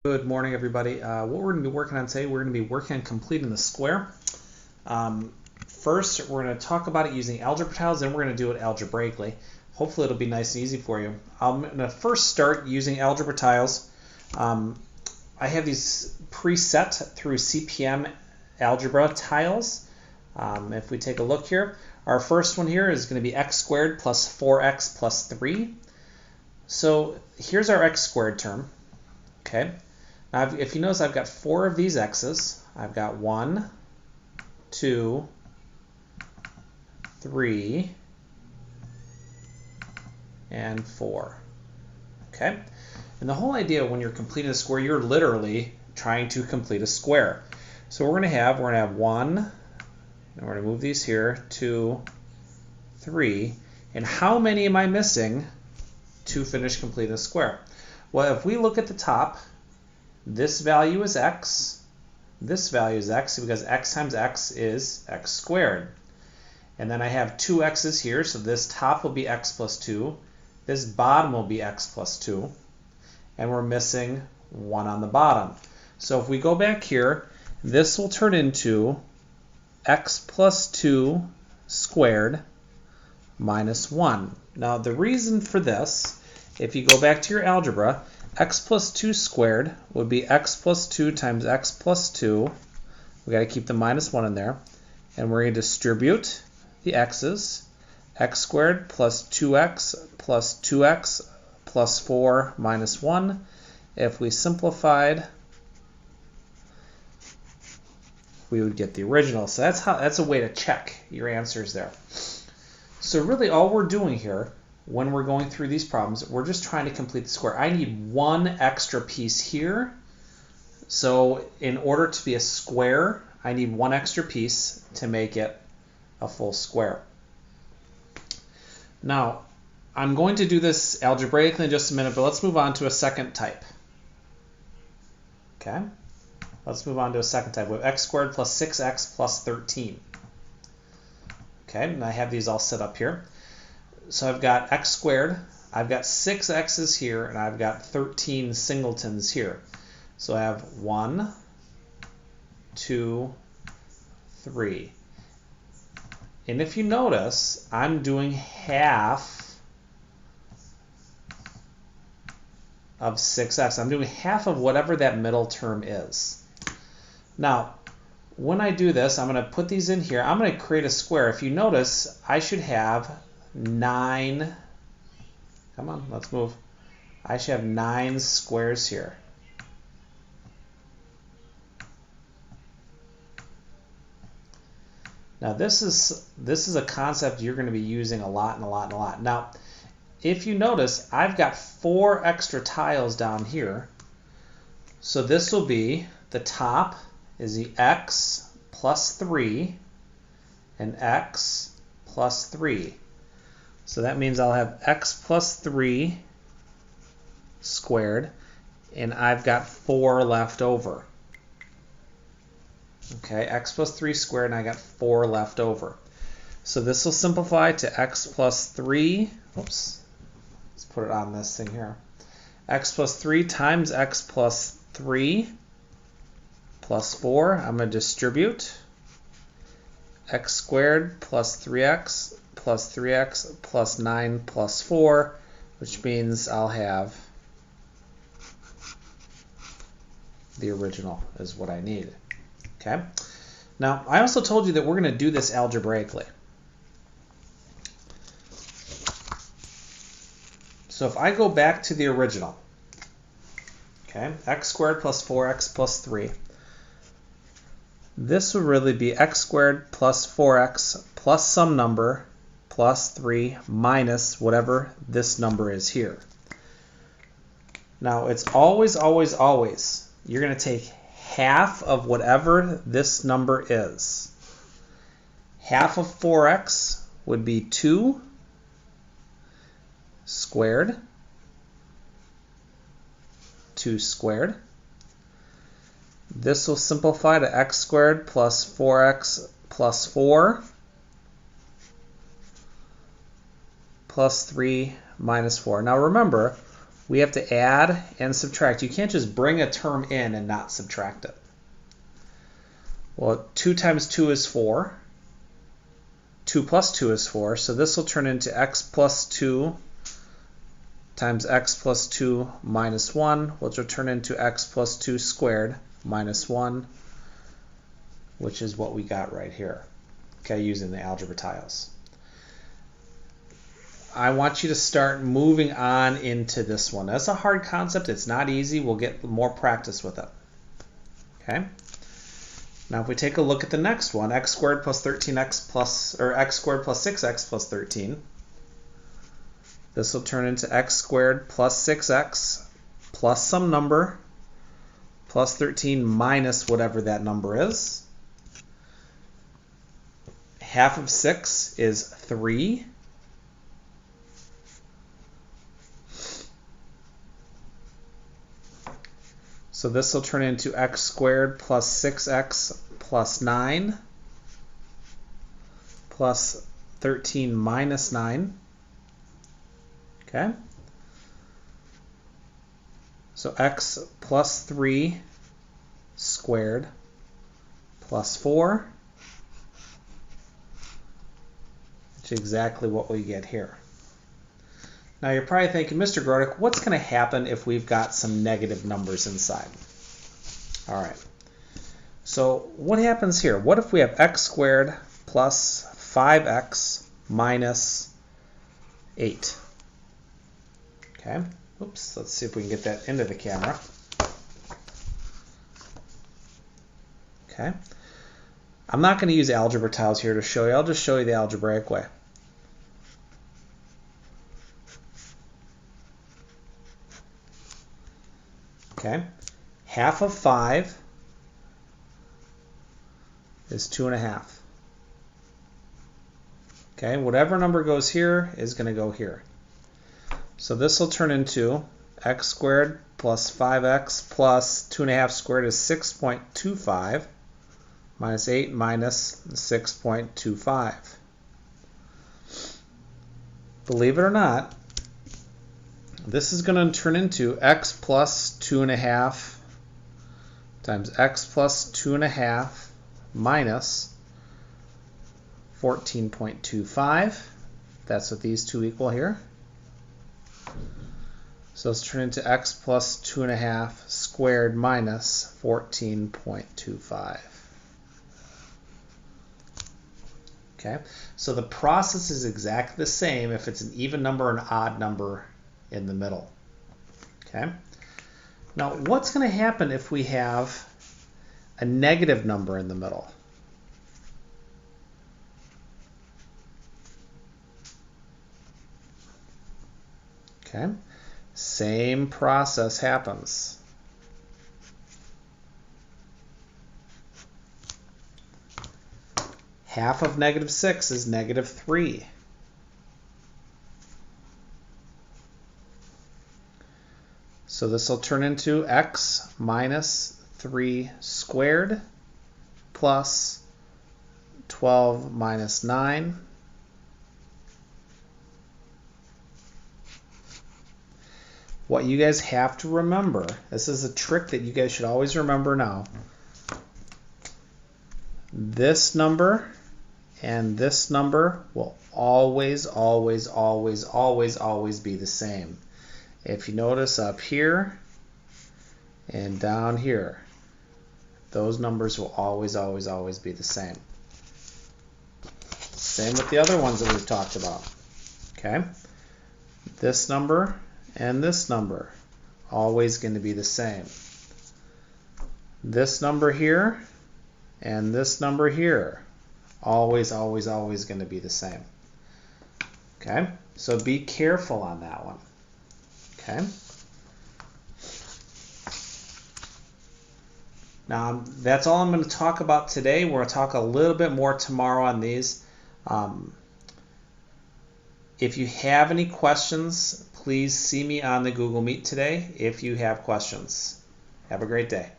Good morning, everybody. What we're going to be working on today, we're going to be working on completing the square. First, we're going to talk about it using algebra tiles, then we're going to do it algebraically. Hopefully it'll be nice and easy for you. I'm going to first start using algebra tiles. I have these preset through CPM algebra tiles. If we take a look here, our first one here is going to be x squared plus 4x plus 3. So here's our x squared term. Okay. Now, if you notice, I've got 4 of these x's. I've got 1, 2, 3, and 4. Okay? And the whole idea when you're completing a square, you're literally trying to complete a square. So we're going to have 1, and we're going to move these here, 2, 3. And how many am I missing to finish completing a square? Well, if we look at the top, this value is x, this value is x, because x times x is x squared. And then I have 2 x's here, so this top will be x plus 2, this bottom will be x plus 2, and we're missing 1 on the bottom. So if we go back here, this will turn into x plus 2 squared minus 1. Now the reason for this, if you go back to your algebra, x plus 2 squared would be x plus 2 times x plus 2. We got to keep the minus 1 in there. And we're going to distribute the x's. X squared plus 2x plus 2x plus 4 minus 1. If we simplified, we would get the original. So that's a way to check your answers there. So really all we're doing here when we're going through these problems, we're just trying to complete the square. I need 1 extra piece here. So in order to be a square, I need 1 extra piece to make it a full square. Now, I'm going to do this algebraically in just a minute, but let's move on to a second type. Okay? Let's move on to a second type. We have x squared plus 6x plus 13. Okay, and I have these all set up here. So I've got x squared, I've got 6 x's here, and I've got 13 singletons here. So I have 1, 2, 3. And if you notice, I'm doing half of 6x. I'm doing half of whatever that middle term is. Now, when I do this, I'm going to put these in here. I'm going to create a square. If you notice, I should have 9, come on, let's move. I should have 9 squares here. Now this is a concept you're going to be using a lot and a lot and a lot. Now, if you notice, I've got 4 extra tiles down here. So this will be, the top is the x plus 3 and x plus 3. So that means I'll have x plus 3 squared, and I've got 4 left over. Okay, x plus 3 squared, and I got 4 left over. So this will simplify to x plus 3. Oops, let's put it on this thing here. X plus 3 times x plus 3 plus 4. I'm going to distribute x squared plus 3x plus 3x plus 9 plus 4, which means I'll have the original is what I need. Okay. Now, I also told you that we're going to do this algebraically. So if I go back to the original, okay, x squared plus 4x plus 3, this would really be x squared plus 4x plus some number plus 3 minus whatever this number is here. Now, it's always, always, always, you're going to take half of whatever this number is. Half of 4x would be 2 squared. 2 squared. This will simplify to x squared plus 4x plus 4 plus 3 minus 4. Now remember, we have to add and subtract. You can't just bring a term in and not subtract it. Well, 2 times 2 is 4. 2 plus 2 is 4. So this will turn into x plus 2 times x plus 2 minus 1, which will turn into x plus 2 squared minus 1, which is what we got right here, okay, using the algebra tiles. I want you to start moving on into this one. That's a hard concept. It's not easy. We'll get more practice with it. Okay. Now if we take a look at the next one, x squared plus 13x plus, or x squared plus 6x plus 13. This will turn into x squared plus 6x plus some number plus 13 minus whatever that number is. Half of 6 is 3. So this will turn into x squared plus 6x plus 9 plus 13 minus 9. Okay? So x plus 3 squared plus 4, which is exactly what we get here. Now you're probably thinking, Mr. Grodek, what's going to happen if we've got some negative numbers inside? All right. So what happens here? What if we have x squared plus 5x minus 8? Okay. Oops. Let's see if we can get that into the camera. Okay. I'm not going to use algebra tiles here to show you. I'll just show you the algebraic way. Okay, half of 5 is 2.5. Okay, whatever number goes here is going to go here. So this will turn into x squared plus 5x plus 2.5 squared is 6.25 minus 8 minus 6.25. Believe it or not, this is going to turn into x plus 2.5 times x plus 2.5 minus 14.25. That's what these two equal here. So let's turn into x plus 2.5 squared minus 14.25. Okay, so the process is exactly the same if it's an even number or an odd number in the middle. Okay. Now, what's going to happen if we have a negative number in the middle? Okay. Same process happens. Half of negative 6 is negative 3. So this will turn into x minus 3 squared plus 12 minus 9. What you guys have to remember, this is a trick that you guys should always remember now. This number and this number will always, always, always, always, always be the same. If you notice up here and down here, those numbers will always, always, always be the same. Same with the other ones that we've talked about. Okay? This number and this number, always going to be the same. This number here and this number here, always, always, always going to be the same. Okay? So be careful on that one. Okay. Now that's all I'm going to talk about today. We're going to talk a little bit more tomorrow on these. If you have any questions, please see me on the Google Meet today if you have questions. Have a great day.